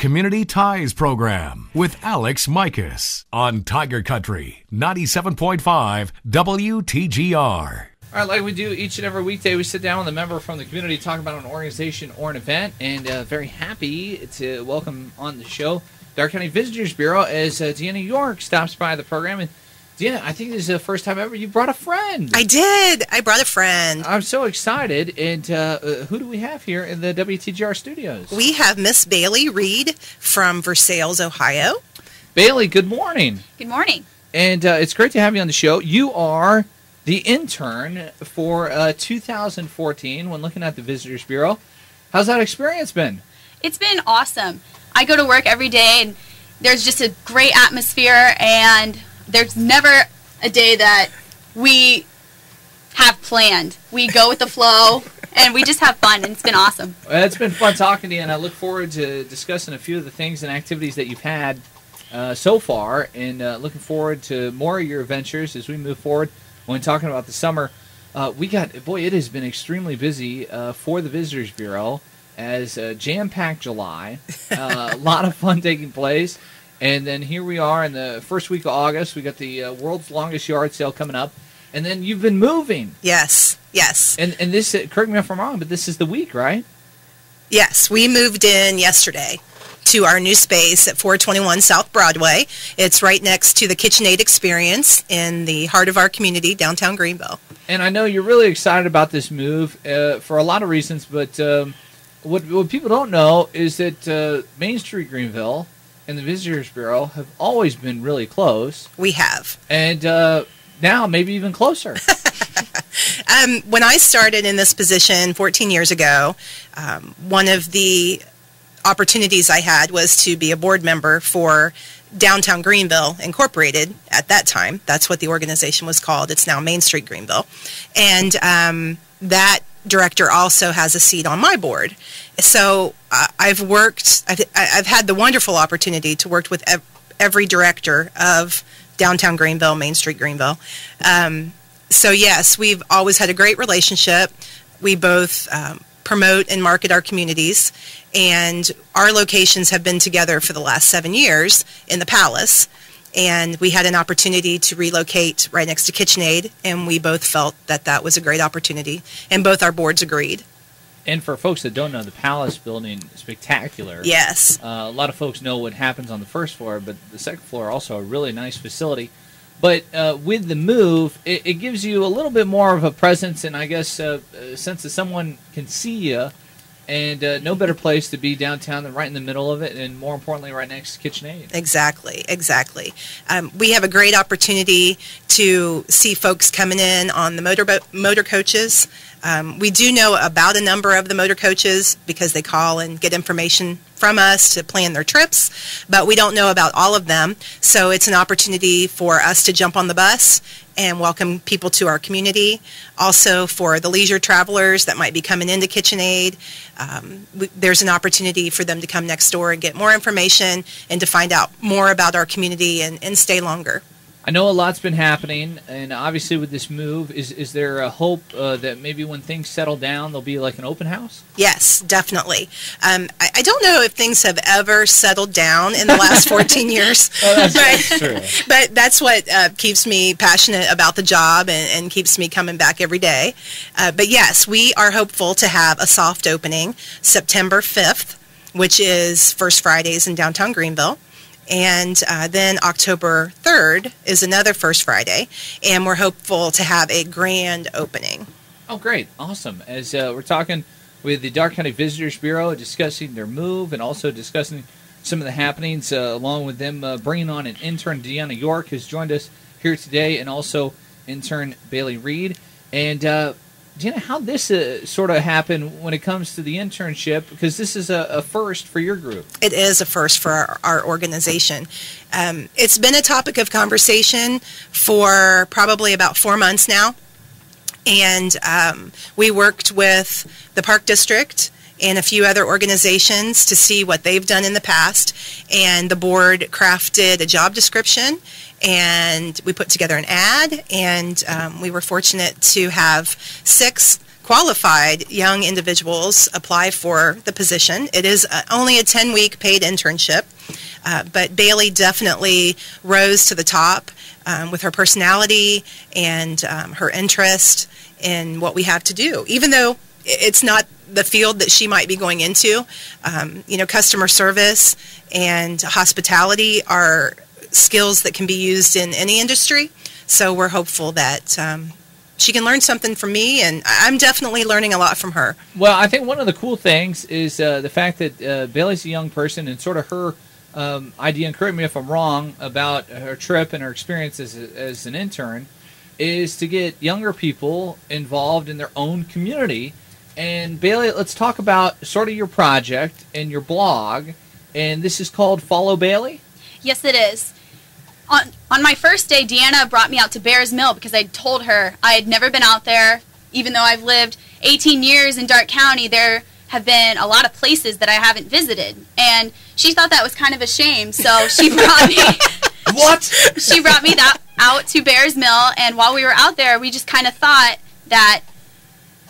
Community Ties Program with Alex Mikos on Tiger Country 97.5 WTGR. All right, like we do each and every weekday, we sit down with a member from the community, talk about an organization or an event, and very happy to welcome on the show Darke County Visitors Bureau as Deanna York stops by the program. And Deanna, I think this is the first time ever you brought a friend. I did. I brought a friend. I'm so excited. And who do we have here in the WTGR studios? We have Miss Baleigh Reed from Versailles, Ohio. Baleigh, good morning. Good morning. And it's great to have you on the show. You are the intern for 2014 when looking at the Visitors Bureau. How's that experience been? It's been awesome. I go to work every day, and there's just a great atmosphere, and there's never a day that we have planned. We go with the flow, and we just have fun, and it's been awesome. Well, it's been fun talking to you, and I look forward to discussing a few of the things and activities that you've had so far, and looking forward to more of your adventures as we move forward. When talking about the summer, it has been extremely busy for the Visitors Bureau as a jam-packed July, a lot of fun taking place. And then here we are in the first week of August. We got the world's longest yard sale coming up. And then you've been moving. Yes, yes. And this, correct me if I'm wrong, but this is the week, right? Yes, we moved in yesterday to our new space at 421 South Broadway. It's right next to the KitchenAid Experience in the heart of our community, downtown Greenville. And I know you're really excited about this move for a lot of reasons, but what people don't know is that Main Street Greenville and the Visitors Bureau have always been really close. We have. And now maybe even closer. When I started in this position 14 years ago, one of the opportunities I had was to be a board member for Downtown Greenville Incorporated at that time. That's what the organization was called. It's now Main Street Greenville. And that director also has a seat on my board. So I've had the wonderful opportunity to work with every director of Downtown Greenville, Main Street Greenville. So yes, we've always had a great relationship. We both promote and market our communities, and our locations have been together for the last 7 years in the Palace. And we had an opportunity to relocate right next to KitchenAid, and we both felt that that was a great opportunity, and both our boards agreed. And for folks that don't know, the Palace building is spectacular. Yes. A lot of folks know what happens on the first floor, but the second floor also a really nice facility. But with the move, it gives you a little bit more of a presence, and I guess a sense that someone can see you. And no better place to be downtown than right in the middle of it, and more importantly, right next to KitchenAid. Exactly, exactly. We have a great opportunity to see folks coming in on the motor coaches. We do know about a number of the motor coaches because they call and get information from us to plan their trips, but we don't know about all of them. So it's an opportunity for us to jump on the bus and welcome people to our community. Also for the leisure travelers that might be coming into KitchenAid, there's an opportunity for them to come next door and get more information and to find out more about our community and stay longer. I know a lot's been happening, and obviously with this move, is there a hope that maybe when things settle down, there'll be like an open house? Yes, definitely. I don't know if things have ever settled down in the last 14 years. Well, that's true. But that's what keeps me passionate about the job and keeps me coming back every day. But yes, we are hopeful to have a soft opening September 5th, which is First Fridays in downtown Greenville. And then October 3rd is another First Friday, and we're hopeful to have a grand opening. Oh, great. Awesome. As we're talking with the Darke County Visitors Bureau, discussing their move and also discussing some of the happenings along with them bringing on an intern, Deanna York, who's joined us here today, and also intern Baleigh Reed. And Deanna, how'd this sort of happen when it comes to the internship? Because this is a first for your group. It is a first for our organization. It's been a topic of conversation for probably about 4 months now. And we worked with the Park District and a few other organizations to see what they've done in the past. And the board crafted a job description, and we put together an ad, and we were fortunate to have 6 qualified young individuals apply for the position. It is only a 10-week paid internship, but Baleigh definitely rose to the top with her personality and her interest in what we have to do, even though it's not the field that she might be going into. Customer service and hospitality are skills that can be used in any industry. So we're hopeful that she can learn something from me, and I'm definitely learning a lot from her. Well, I think one of the cool things is the fact that Baleigh's a young person, and sort of her idea, and correct me if I'm wrong, about her trip and her experience as an intern, is to get younger people involved in their own community. And Baleigh, let's talk about sort of your project and your blog. And this is called Follow Baleigh? Yes, it is. On my first day, Deanna brought me out to Bears Mill because I told her I had never been out there. Even though I've lived 18 years in Darke County, there have been a lot of places that I haven't visited. And she thought that was kind of a shame, so she brought me... What? She brought me out to Bears Mill, and while we were out there, we just kind of thought that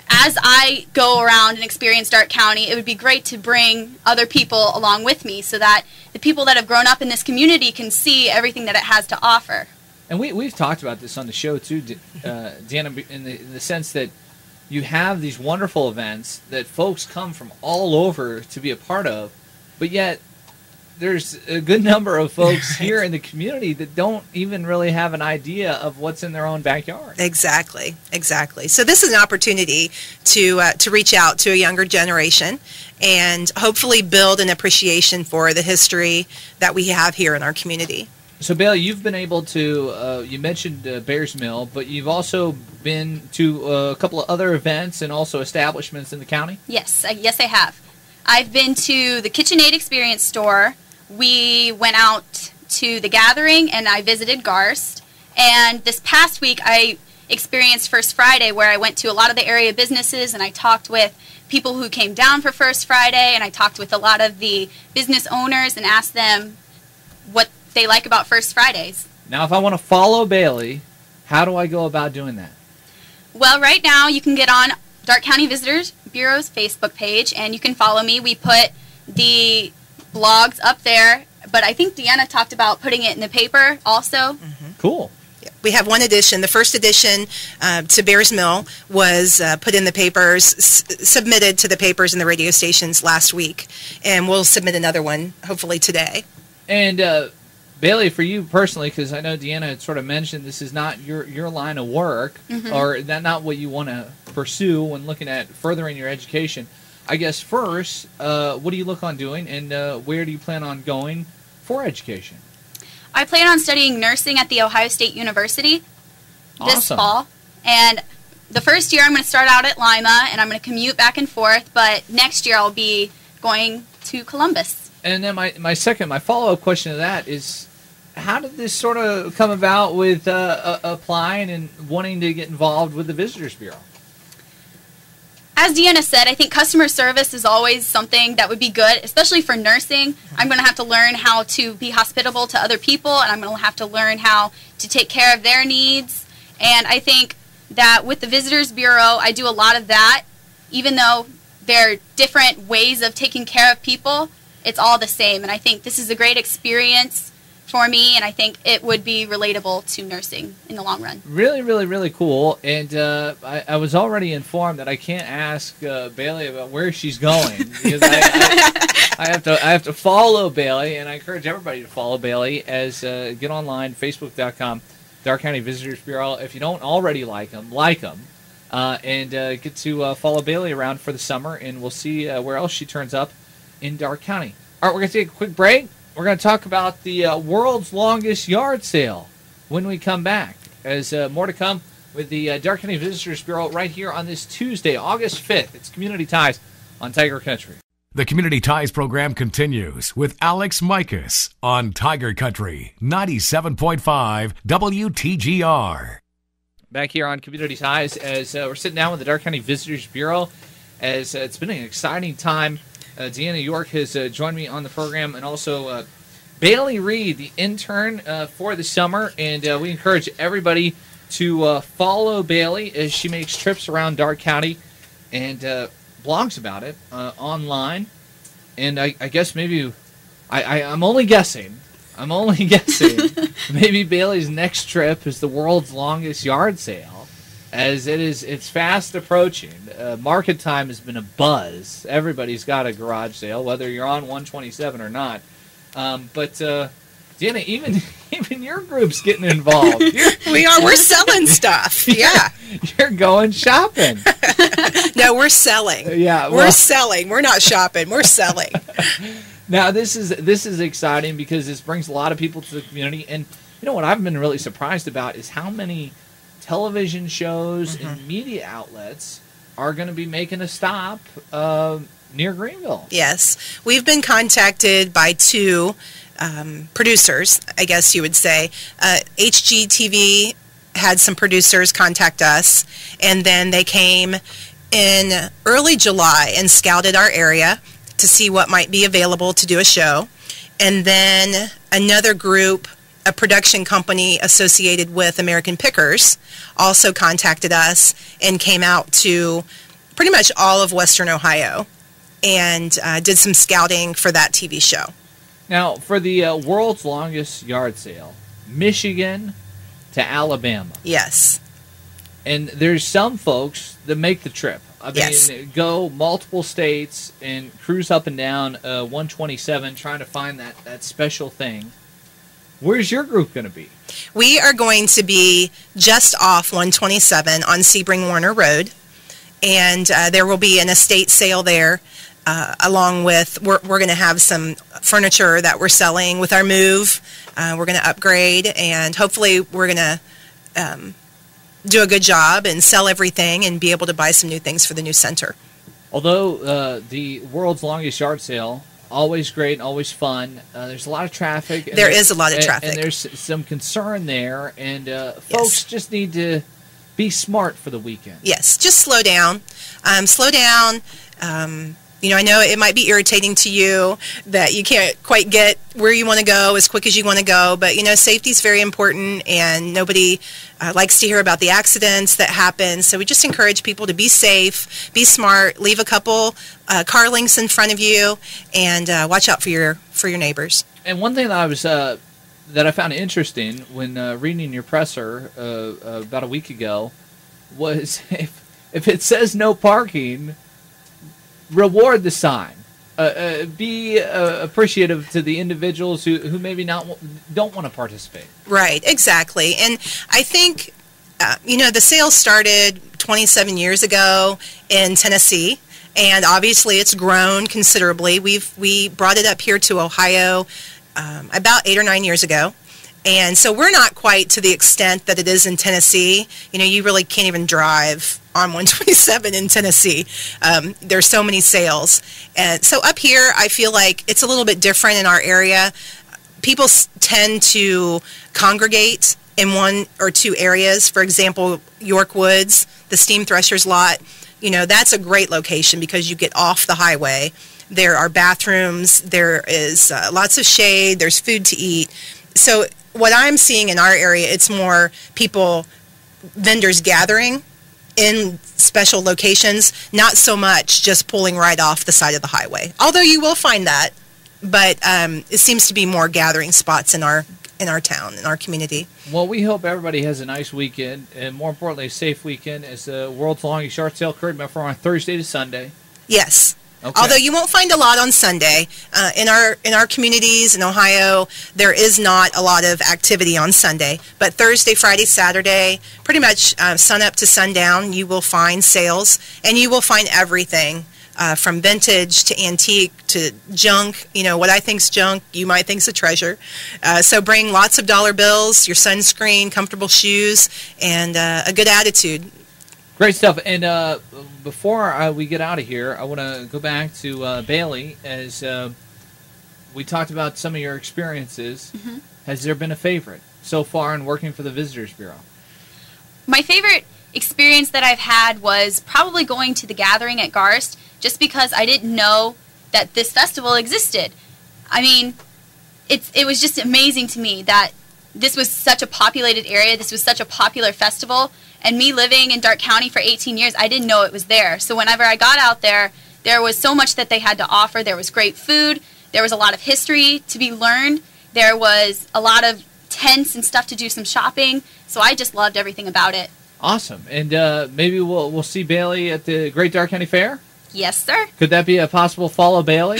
as I go around and experience Darke County, it would be great to bring other people along with me so that the people that have grown up in this community can see everything that it has to offer. And we've talked about this on the show too, Deanna, in the sense that you have these wonderful events that folks come from all over to be a part of, but yet there's a good number of folks here in the community that don't even really have an idea of what's in their own backyard. Exactly. So this is an opportunity to reach out to a younger generation and hopefully build an appreciation for the history that we have here in our community. So, Baleigh, you've been able to, you mentioned Bears Mill, but you've also been to a couple of other events and also establishments in the county? Yes, I have. I've been to the KitchenAid Experience store. We went out to the Gathering, and I visited Garst. And this past week, I experienced First Friday, where I went to a lot of the area businesses, and I talked with people who came down for First Friday, and I talked with a lot of the business owners and asked them what they like about First Fridays. Now, if I want to follow Baleigh, how do I go about doing that? Well, right now, you can get on Darke County Visitors Bureau's Facebook page, and you can follow me. We put the blogs up there, but I think Deanna talked about putting it in the paper also. Mm-hmm. Cool. Yeah. We have one edition. The first edition to Bears Mill was put in the papers, submitted to the papers and the radio stations last week, and we'll submit another one hopefully today. And Baleigh, for you personally, because I know Deanna had sort of mentioned this is not your line of work, or not what you want to pursue when looking at furthering your education. I guess first, what do you look on doing, and where do you plan on going for education? I plan on studying nursing at The Ohio State University this fall. And the first year I'm going to start out at Lima, and I'm going to commute back and forth, but next year I'll be going to Columbus. And then my follow-up question to that is, how did this sort of come about with applying and wanting to get involved with the Visitors Bureau? As Deanna said, I think customer service is always something that would be good, especially for nursing. I'm going to have to learn how to be hospitable to other people, and I'm going to have to learn how to take care of their needs. And I think that with the Visitors Bureau, I do a lot of that. Even though there are different ways of taking care of people, it's all the same. And I think this is a great experience for me, and I think it would be relatable to nursing in the long run. Really, really, really cool. And I was already informed that I can't ask Baleigh about where she's going because I have to follow Baleigh, and I encourage everybody to follow Baleigh as get online, facebook.com, Darke County Visitors Bureau. If you don't already like them, and get to follow Baleigh around for the summer, and we'll see where else she turns up in Darke County. All right, we're going to take a quick break. We're going to talk about the world's longest yard sale when we come back. As more to come with the Darke County Visitors Bureau right here on this Tuesday, August 5th. It's Community Ties on Tiger Country. The Community Ties program continues with Alex Mikos on Tiger Country 97.5 WTGR. Back here on Community Ties as we're sitting down with the Darke County Visitors Bureau as it's been an exciting time. Deanna York has joined me on the program, and also Baleigh Reed, the intern for the summer. And we encourage everybody to follow Baleigh as she makes trips around Darke County and blogs about it online. And I guess maybe I'm only guessing. Maybe Baleigh's next trip is the world's longest yard sale, as it's fast approaching. Market time has been a buzz. Everybody's got a garage sale, whether you're on 127 or not. But Deanna, even your group's getting involved. We're selling stuff. Yeah. You're going shopping. No, we're selling. Yeah. We're selling. We're not shopping. We're selling. Now, this is exciting because this brings a lot of people to the community. And you know what I've been really surprised about is how many television shows and media outlets are going to be making a stop near Greenville. Yes. We've been contacted by two producers, I guess you would say. HGTV had some producers contact us, and then they came in early July and scouted our area to see what might be available to do a show. And then another group, a production company associated with American Pickers, also contacted us and came out to pretty much all of Western Ohio and did some scouting for that TV show. Now, for the world's longest yard sale, Michigan to Alabama. Yes. And there's some folks that make the trip. I mean, Yes. go multiple states and cruise up and down 127 trying to find that special thing. Where's your group going to be? We are going to be just off 127 on Sebring Warner Road, and there will be an estate sale there, along with, we're going to have some furniture that we're selling with our move. We're going to upgrade, and hopefully we're going to do a good job and sell everything and be able to buy some new things for the new center. Although the world's longest yard sale, always great and always fun, there's a lot of traffic. There is a lot of traffic. And there's some concern there, and folks just need to be smart for the weekend. Yes, just slow down. Slow down. I know it might be irritating to you that you can't quite get where you want to go as quick as you want to go, but, safety is very important, and nobody likes to hear about the accidents that happen. So we just encourage people to be safe, be smart, leave a couple car links in front of you, and watch out for your neighbors. And one thing that I found interesting when reading your presser about a week ago was if it says no parking, reward the sign. Be appreciative to the individuals who maybe don't want to participate. Right, exactly. And I think, the sale started 27 years ago in Tennessee, and obviously it's grown considerably. We brought it up here to Ohio about 8 or 9 years ago. And so we're not quite to the extent that it is in Tennessee. You really can't even drive on 127 in Tennessee. There's so many sales. And so up here, I feel like it's a little bit different in our area. People tend to congregate in one or two areas. For example, York Woods, the Steam Threshers lot, that's a great location because you get off the highway. There are bathrooms. There is lots of shade. There's food to eat. So what I'm seeing in our area, it's more vendors gathering in special locations, not so much just pulling right off the side of the highway. Although you will find that, but it seems to be more gathering spots in our town, in our community. Well, we hope everybody has a nice weekend, and more importantly, a safe weekend, as the world's longest yard sale occurred on Thursday to Sunday. Yes. Okay. Although you won't find a lot on Sunday. In our communities in Ohio, there is not a lot of activity on Sunday. But Thursday, Friday, Saturday, pretty much sun up to sundown, you will find sales, and you will find everything from vintage to antique to junk. What I think's junk, you might think's a treasure. So bring lots of dollar bills, your sunscreen, comfortable shoes, and a good attitude. Great stuff. And before we get out of here, I want to go back to Baleigh, as we talked about some of your experiences. Mm-hmm. Has there been a favorite so far in working for the Visitors Bureau? My favorite experience that I've had was probably going to the gathering at Garst, just because I didn't know that this festival existed. I mean, it was just amazing to me that this was such a populated area, this was such a popular festival, And me living in Darke County for 18 years, I didn't know it was there. So whenever I got out there, there was so much that they had to offer. There was great food. There was a lot of history to be learned. There was a lot of tents and stuff to do some shopping. So I just loved everything about it. Awesome. And maybe we'll see Baleigh at the Great Darke County Fair? Yes, sir. Could that be a possible follow, Baleigh?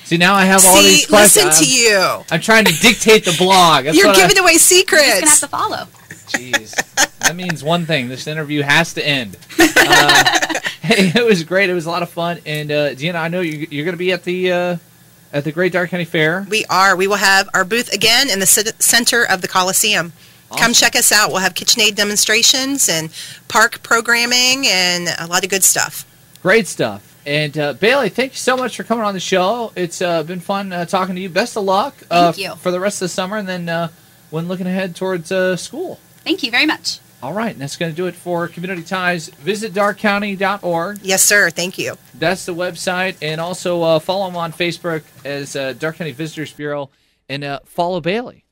See, now I have all these questions. Listen to you. I'm trying to dictate the blog. You're giving away secrets. You're just going to have to follow. Jeez. That means one thing. This interview has to end. Hey, it was great. It was a lot of fun. And, Deanna, I know you're going to be at the Great Darke County Fair. We are. We will have our booth again in the center of the Coliseum. Awesome. Come check us out. We'll have KitchenAid demonstrations and park programming and a lot of good stuff. Great stuff. And Baleigh, thank you so much for coming on the show. It's been fun talking to you. Best of luck Thank you. For the rest of the summer and then when looking ahead towards school. Thank you very much. All right, and that's going to do it for Community Ties. Visit darkecounty.org. Yes, sir. Thank you. That's the website. And also follow them on Facebook as Darke County Visitors Bureau. And follow Baleigh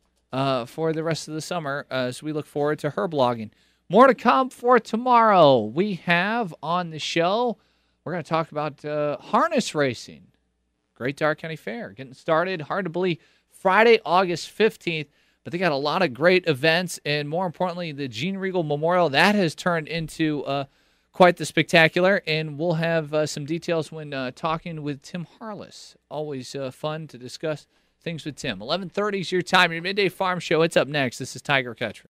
for the rest of the summer as we look forward to her blogging. More to come for tomorrow. We have on the show, we're going to talk about harness racing. Great Darke County Fair getting started. Hard to believe. Friday, August 15th. But they got a lot of great events, and more importantly, the Gene Regal Memorial, that has turned into quite the spectacular, and we'll have some details when talking with Tim Harless. Always fun to discuss things with Tim. 11:30 is your time, your Midday Farm Show. It's up next. This is Tiger Country.